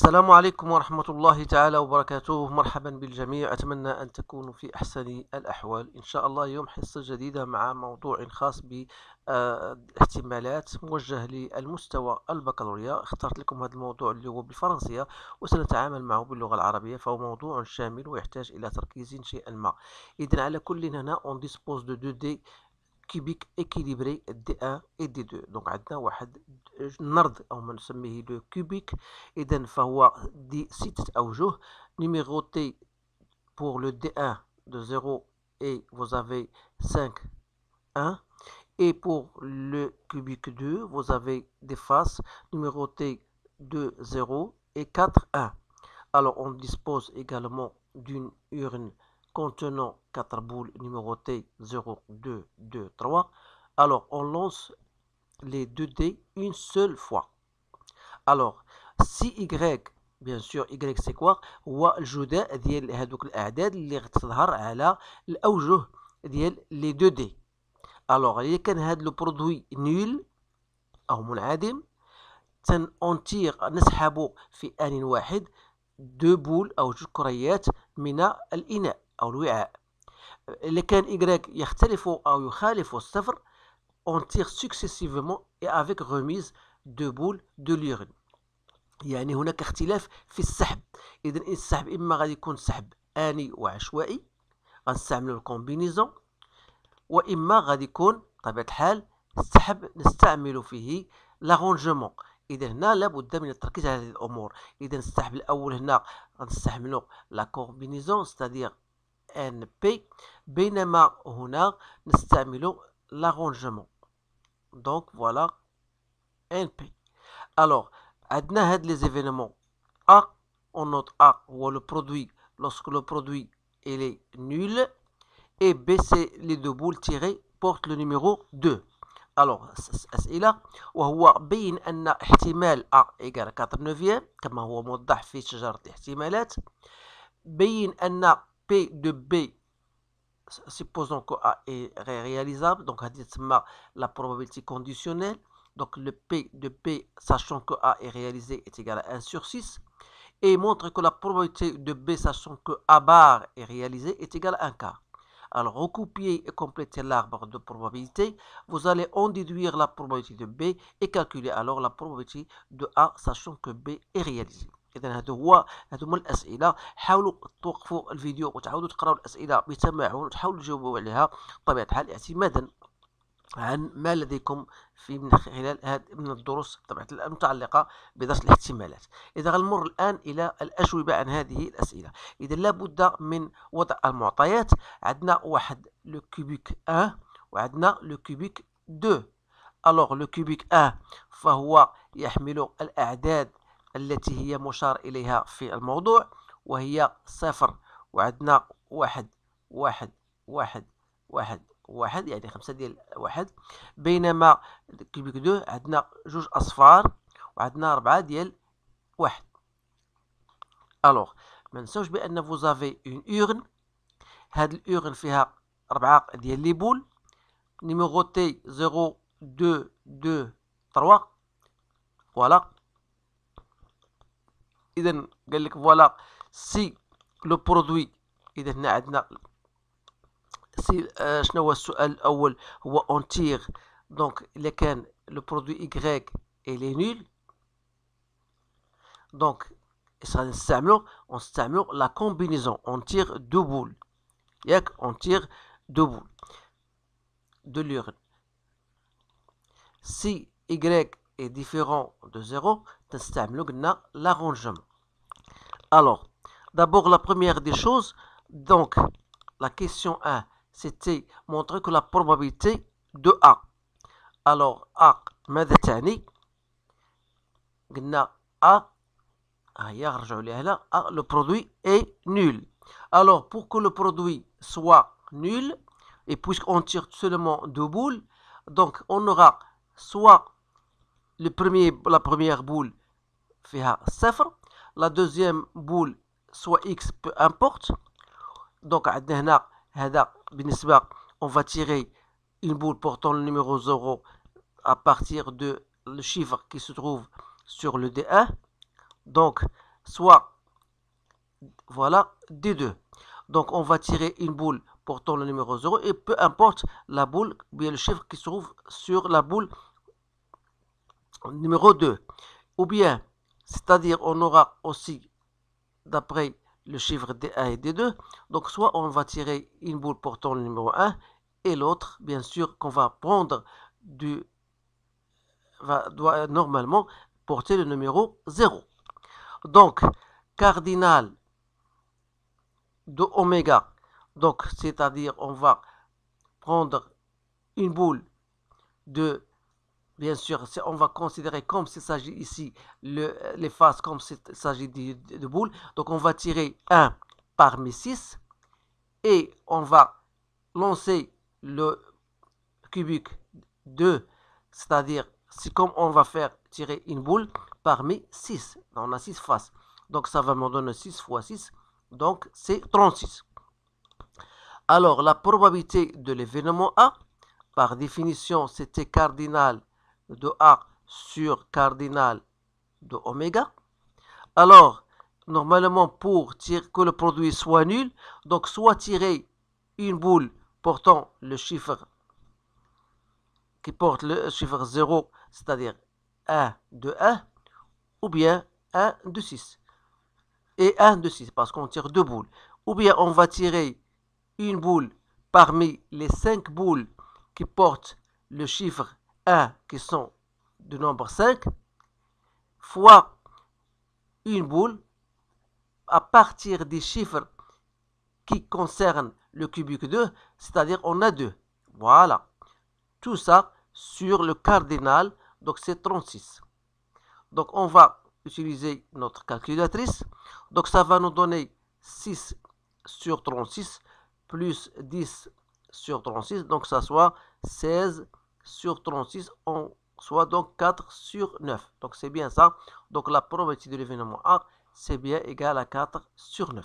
السلام عليكم ورحمة الله تعالى وبركاته. مرحبا بالجميع، أتمنى أن تكونوا في أحسن الأحوال. إن شاء الله اليوم حصة جديدة مع موضوع خاص بالاحتمالات موجه للمستوى البكالوريا. اخترت لكم هذا الموضوع اللي هو بالفرنسية وسنتعامل معه باللغة العربية، فهو موضوع شامل ويحتاج إلى تركيز شيئا ما. إذن على كل هنا on dispose de 2D كوبيك équilibré D1 et D2. دونك عندنا واحد نرد أو ما نسميه دو كوبيك. إذن فهو دي 6 أوجه numéroté pour le D1 de 0 et vous avez 5 1, et pour le cubique 2 vous avez des faces numérotées de 0 et 4 1. Alors on dispose également d'une urne contenant 4 boules numérotées 0, 2, 2, 3. Alors on lance les 2 dés une seule fois. Alors si Y، bien sûr Y c'est quoi؟ هو الجداء ديال هذوك الأعداد اللي غتظهر على الأوجه ديال لي 2 دي. Alors إذا كان هذا لو برودوي نول أو منعدم نسحب في آن واحد 2 بول أو 2 كريات من الإناء أو الوعاء. إذا كان Y يختلف أو يخالف الصفر on tire successivement et avec remise 2 boules de l'urine. يعني هناك اختلاف في السحب. إذن السحب إما غادي يكون سحب آني وعشوائي غنستعملو الكومبينيزون، وإما غادي يكون بطبيعة الحال السحب نستعمل فيه لاغونجمون. إذا هنا لابد من التركيز على هذه الأمور. إذا السحب الأول هنا غنستعملو لا كومبينيزون ستادير ان بي، بينما هنا نستعملو لاغونجمون. دونك فوالا ان بي. الوغ عندنا هاد لي زيفينمون A، on note A هو لو برودوي lorsque le produit il est nul، et B c'est les 2 boules tirées portent le numéro 2. Alors أسئلة، وهو بين أن احتمال A égale 4 neuvième كما هو موضح في شجرة الاحتمالات. بين أن P de B supposons que A est réalisable، donc هذه تسمى la probabilité conditionnelle. Donc le P de P sachant que A est réalisé est égal à 1 sur 6, et montre que la probabilité de B sachant que A bar est réalisé est égale à 1 quart. Alors recopier et compléter l'arbre de probabilité. Vous allez en déduire la probabilité de B et calculer alors la probabilité de A sachant que B est réalisé. إذا هادو هما الأسئلة. حاولوا توقفوا الفيديو وتعاودوا تقراوا الأسئلة بتمعن وتحاولوا تجاوبوا عليها بطبيعة الحال اعتمادا عن ما لديكم من خلال من الدروس بطبيعة الحال المتعلقة بدرس الاحتمالات. إذا غنمر الآن إلى الأجوبة عن هذه الأسئلة. إذا لابد من وضع المعطيات. عندنا واحد لو كوبيك 1 وعندنا لو كوبيك 2. ألوغ لو كوبيك 1 فهو يحمل الأعداد التي هي مشار إليها في الموضوع، وهي 0 وعندنا 1 1 1 1 1، يعني 5 ديال 1. بينما كوبيك 2 عندنا 2 أصفار وعندنا 4 ديال 1. ألوغ ما نساوش بأن فوزافي اون أورن. هاد الأورن فيها 4 ديال لي بول نيميروتي 0 2 2 3. فوالا. إذا قال لك فوالا سي لو برودوي. إذا هنا عندنا سي شنو هو السؤال الأول؟ هو اون تيغ. دونك إلا كان لو برودوي إيكغيك إلي نول، دونك اش غادي نستعملو؟ ونستعملو لا كومبينيزون اون تيغ 2 بول، ياك اون تيغ 2 بول دو l'urine. Si Y est différent de 0 نستعملو قلنا l'arrangement. Alors d'abord la première des choses, donc la question 1 c'était montrer que la probabilité de A. Alors A ماذا تعني؟ قلنا A هيا نرجعوا ليها هنا A le produit est nul. Alors pour que le produit soit nul, et puisqu'on tire seulement 2 boules, donc on aura soit la première boule فيها 0، la deuxième boule soit X peu importe. Donc عندنا هنا هذا بالنسبة on va tirer une boule portant le numéro 0 à partir de le chiffre qui se trouve sur le D1. Donc soit voilà D2. Donc on va tirer une boule portant le numéro 0 et peu importe la boule, bien le chiffre qui se trouve sur la boule numéro 2. Ou bien, c'est-à-dire on aura aussi d'après le chiffre D1 et D2, donc soit on va tirer une boule portant le numéro 1 et l'autre, bien sûr, qu'on va prendre doit normalement porter le numéro 0. Donc, cardinal de oméga, donc c'est-à-dire on va prendre une boule de, bien sûr, on va considérer comme s'il s'agit ici les faces comme s'il s'agit de boules, donc on va tirer 1 parmi 6 et on va lancer le cubique 2, c'est-à-dire c'est comme on va faire tirer une boule parmi 6. On a 6 faces. Donc ça va me donner 6 fois 6. Donc c'est 36. Alors la probabilité de l'événement A, par définition, c'était cardinal de A sur cardinal de oméga. Alors, normalement, pour que le produit soit nul, donc soit tirer une boule portant le chiffre qui porte le chiffre 0, c'est-à-dire 1 de 1, ou bien 1 de 6. Et 1 de 6, parce qu'on tire 2 boules. Ou bien on va tirer une boule parmi les 5 boules qui portent le chiffre 1, qui sont du nombre 5, fois une boule à partir des chiffres qui concernent le cubique 2, c'est-à-dire on a 2. Voilà. Tout ça sur le cardinal, donc c'est 36. Donc on va utiliser notre calculatrice. Donc ça va nous donner 6 sur 36 plus 10 sur 36. Donc ça soit 16 sur 36, soit donc 4 sur 9. Donc c'est bien ça. Donc la probabilité de l'événement A, c'est bien égal à 4 sur 9.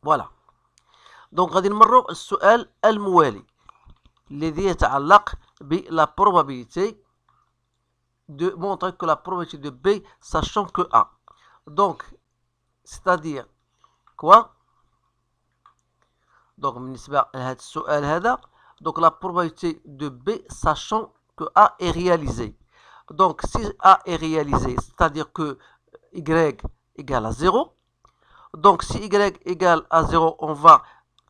Voilà. Donc غادي نمروا السؤال الموالي الذي يتعلق بلا probabilité de montrer que la probabilité de B sachant que A. Donc, c'est-à-dire quoi? Donc, بالنسبة لهذا السؤال هذا, donc la probabilité de B sachant que A est réalisé. Donc, si A est réalisé, c'est-à-dire que Y égale à 0. Donc, si Y égale à 0, on va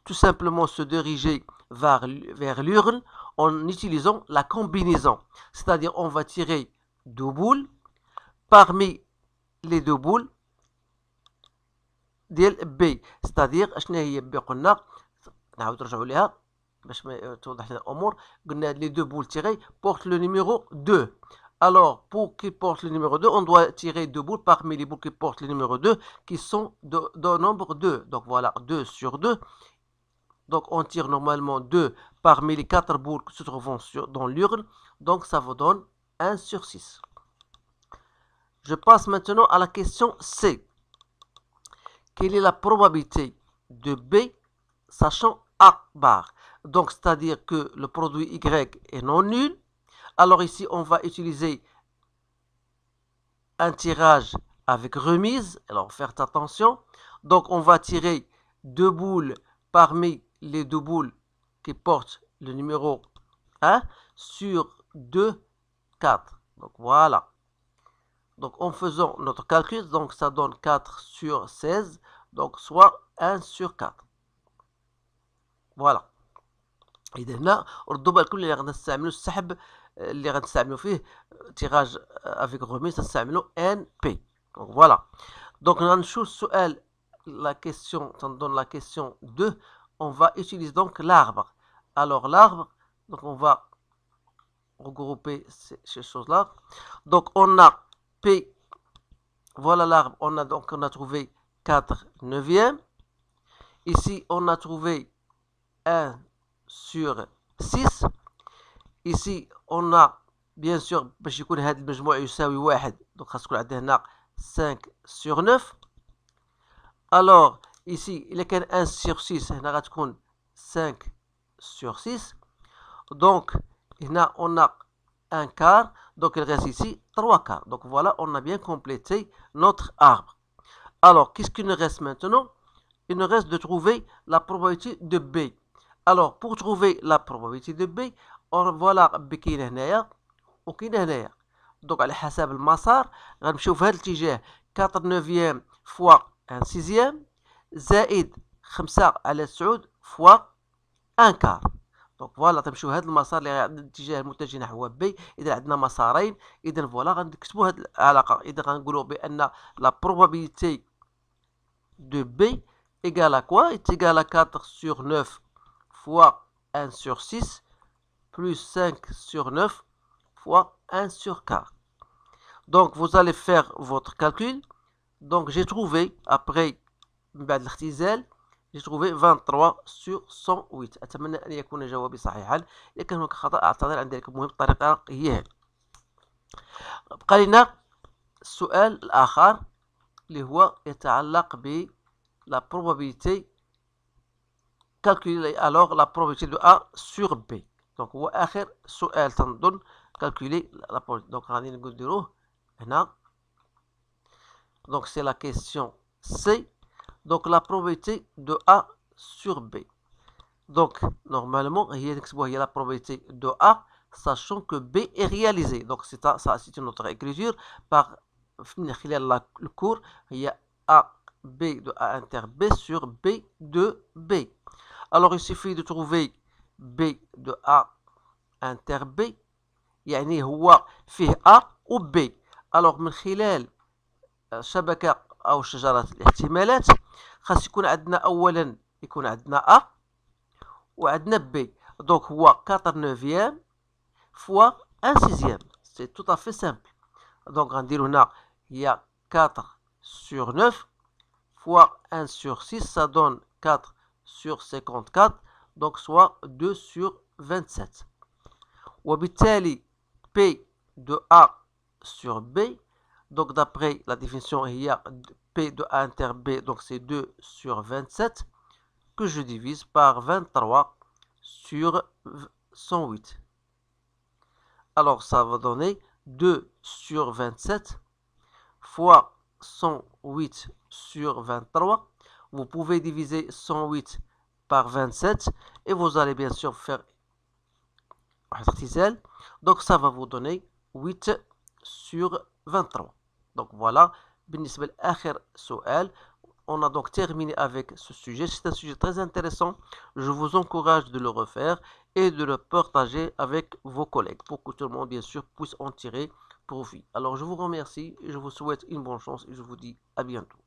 tout simplement se diriger vers l'urne en utilisant la combinaison. C'est-à-dire, on va tirer 2 boules. Parmi les 2 boules ديال B, c'est-à-dire شنو هي B قلنا نعاود نرجعوا ليها باش ما توضح لنا الامور. قلنا les 2 boules tirées portent le numéro 2. Alors pour qu'ils portent le numéro 2, on doit tirer 2 boules parmi les boules qui portent le numéro 2 qui sont de nombre 2. Donc voilà, 2 sur 2. Donc on tire normalement 2 parmi les 4 boules qui se trouvent dans l'urne. Donc ça vous donne 1 sur 6. Je passe maintenant à la question C. Quelle est la probabilité de B sachant A bar? Donc, c'est-à-dire que le produit Y est non nul. Alors ici, on va utiliser un tirage avec remise. Alors, faites attention. Donc, on va tirer 2 boules parmi les 2 boules qui portent le numéro 1 sur 2, 4. Donc, voilà. Donc, en faisant notre calcul, donc ça donne 4 sur 16, donc soit 1 sur 4. Voilà. إذا هنا ردوا بالكم اللي غنستعملوا السحب اللي غنستعملوا فيه tirage avec remise تستعملوا NP. Donc voilà. Donc غنشوف السؤال la question, ça nous donne la question 2. On va utiliser donc l'arbre. Alors l'arbre, donc on va regrouper ces choses-là. Donc on a P, voilà l'arbre, on a trouvé 4 neuvièmes. Ici, on a trouvé 1 sur 6. Ici, on a, bien sûr, باش يكون هذا المجموع يساوي 1, donc خاص تكون عندنا هنا 5 sur 9. Alors, ici, إلا كان 1 sur 6, هنا غتكون 5 sur 6. Donc, هنا on a un quart, donc il reste ici 3 quarts. Donc voilà, on a bien complété notre arbre. Alors, qu'est-ce qu'il nous reste maintenant? Il nous reste de trouver la probabilité de B. Alors, pour trouver la probabilité de B, voilà B كاين هنايا وكاين هنايا. Donc على حسب المسار غنمشيو في هذا الاتجاه 4 نوفيام فوا 1 سيزيام زائد 5 على 9 فوا 1 كار. دونك فوالا تمشيو هذا المسار اللي عند الاتجاه المتجه نحو بي. اذا عندنا مسارين اذا فوالا غنكتبوا هذه العلاقه. اذا غنقولوا بان لا probabilité de B égale à quoi? Est égal à 4 sur 9 fois 1 sur 6 plus 5 sur 9 fois 1 sur 4. Donc vous allez faire votre calcul. Donc j'ai trouvé après بعد الاختزال j'ai trouvé 23 sur 108. أتمنى أن يكون جوابي صحيحا. إذا كان هناك خطأ أعتذر عن ذلك. المهم الطريقة هي هذه. بقى لنا السؤال الآخر اللي هو يتعلق ب la probabilité calculer alors la probabilité de A sur B. Donc هو آخر سؤال تنظن calculer la probabilité. Donc غادي نديروه هنا. Donc c'est la question C. Donc la probabilité de A sur B. Donc normalement هي نكتبوها هي la probabilité de A sachant que B est réalisé. Donc c'est une autre écriture par من خلال le cours هي A B de A inter B sur B de B. Alors il suffit de trouver B de A inter B يعني هو فيه A و B. alors من خلال شبكة أو شجرة الاحتمالات خاص يكون عندنا أولا يكون عندنا A وعندنا B. donc هو 4 نوفيام فوا 1 سيزيام. c'est tout à fait simple. donc غنديرو هنا هي 4 sur 9 fois 1 sur 6, ça donne 4 sur 54, donc soit 2 sur 27. وبالتالي P de A sur B, donc d'après la définition, il y a P de A inter B, donc c'est 2 sur 27, que je divise par 23 sur 108. Alors ça va donner 2 sur 27 fois 108 sur 23. Vous pouvez diviser 108 par 27 et vous allez bien sûr faire اختزال. Donc ça va vous donner 8 sur 23. Donc voilà, بالنسبة لآخر سؤال. On a donc terminé avec ce sujet. C'est un sujet très intéressant. Je vous encourage de le refaire et de le partager avec vos collègues pour que tout le monde, bien sûr, puisse en tirer profit. Alors, je vous remercie et je vous souhaite une bonne chance et je vous dis à bientôt.